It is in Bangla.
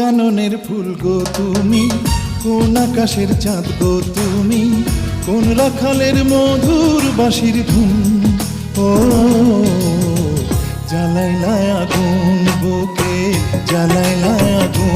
কাননের ফুল গো তুমি, কোন আকাশের চাঁদ গো তুমি, কোন রাখালের মধুর বাঁশির ধুন। ও জ্বালাইলা আগুন বুকে, জ্বালাইলা আগুন।